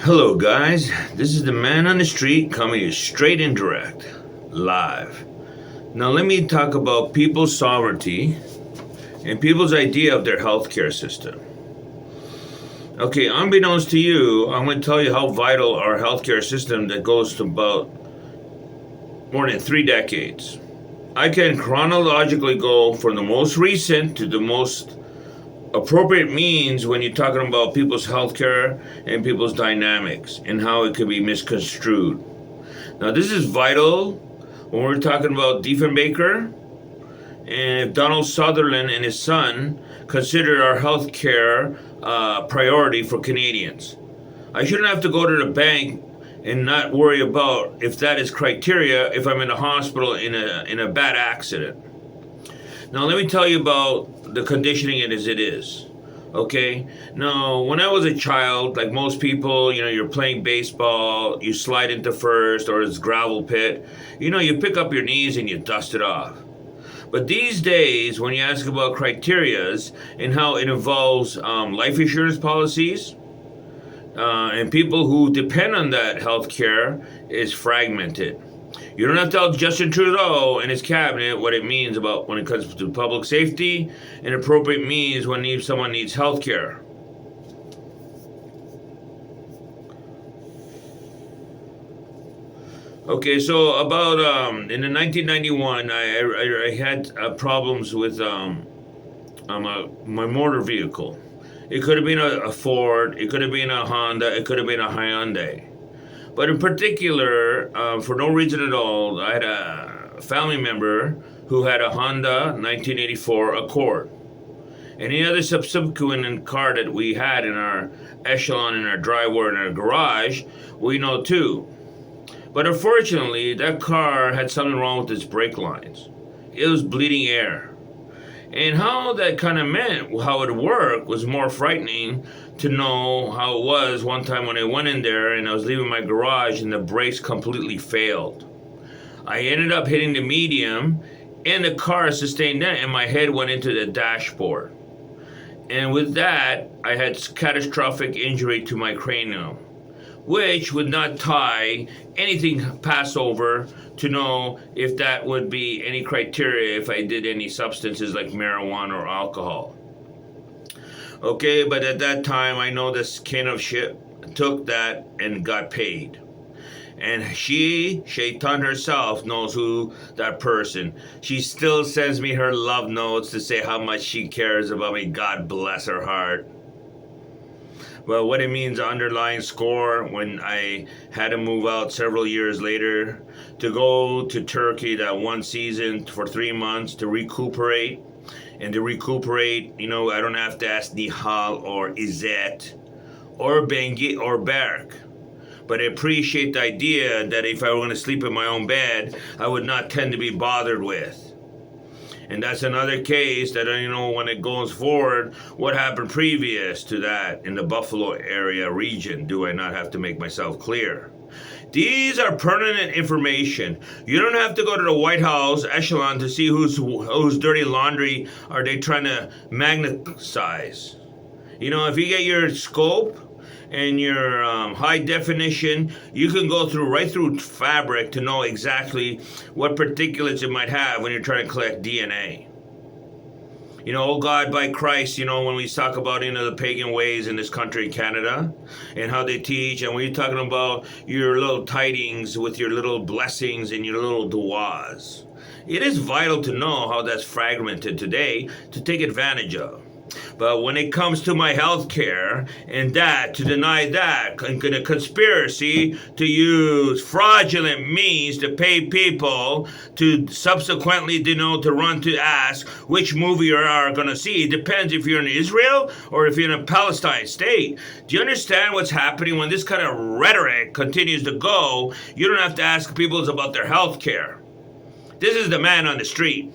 Hello, guys. This is the man on the street coming to you straight and direct, live. Now, let me talk about people's sovereignty and people's idea of their healthcare system. Okay, unbeknownst to you, I'm going to tell you how vital our healthcare system that goes to about more than 3 decades. I can chronologically go from the most recent to the most appropriate means when you're talking about people's healthcare and people's dynamics and how it could be misconstrued. Now, this is vital when we're talking about Diefenbaker and if Donald Sutherland and his son considered our healthcare priority for Canadians. I shouldn't have to go to the bank and not worry about if that is criteria if I'm in a hospital in a bad accident. Now, let me tell you about the conditioning as it is. Okay? Now, when I was a child, like most people, you're playing baseball, you slide into first or it's gravel pit. You pick up your knees and you dust it off. But these days, when you ask about criterias and how it involves life insurance policies, and people who depend on that health care is fragmented. You don't have to tell Justin Trudeau and his cabinet what it means about when it comes to public safety and appropriate means when someone needs health care. Okay, so about in the 1991, I had problems with my motor vehicle. It could have been a Ford, it could have been a Honda, it could have been a Hyundai. But in particular, for no reason at all, I had a family member who had a Honda 1984 Accord. Any other subsequent car that we had in our echelon, in our driveway, in our garage, we know too. But unfortunately, that car had something wrong with its brake lines. It was bleeding air. And how that kind of meant, how it worked, was more frightening to know how it was one time when I went in there and I was leaving my garage and the brakes completely failed. I ended up hitting the medium and the car sustained that and my head went into the dashboard. And with that, I had catastrophic injury to my cranium, which would not tie anything pass over to know if that would be any criteria if I did any substances like marijuana or alcohol. Okay, but at that time, I know this kind of shit took that and got paid. And Shaitan herself, knows who that person. She still sends me her love notes to say how much she cares about me. God bless her heart. Well, what it means, underlying score, when I had to move out several years later to go to Turkey that one season for 3 months to recuperate. And to recuperate, I don't have to ask Nihal or Izet or Bengi or Berk. But I appreciate the idea that if I were going to sleep in my own bed, I would not tend to be bothered with. And that's another case that, when it goes forward, what happened previous to that in the Buffalo area region? Do I not have to make myself clear? These are pertinent information. You don't have to go to the White House echelon to see whose dirty laundry are they trying to magnetize. If you get your scope and your high definition, you can go right through fabric to know exactly what particulates it might have when you're trying to collect DNA. Oh God, by Christ, when we talk about, the pagan ways in this country, Canada, and how they teach, and when you're talking about your little tidings with your little blessings and your little duas, it is vital to know how that's fragmented today to take advantage of. But when it comes to my health care and to deny that, and a conspiracy to use fraudulent means to pay people to subsequently to run to ask which movie you are going to see. It depends if you're in Israel or if you're in a Palestine state. Do you understand what's happening when this kind of rhetoric continues to go? You don't have to ask people about their health care. This is the man on the street.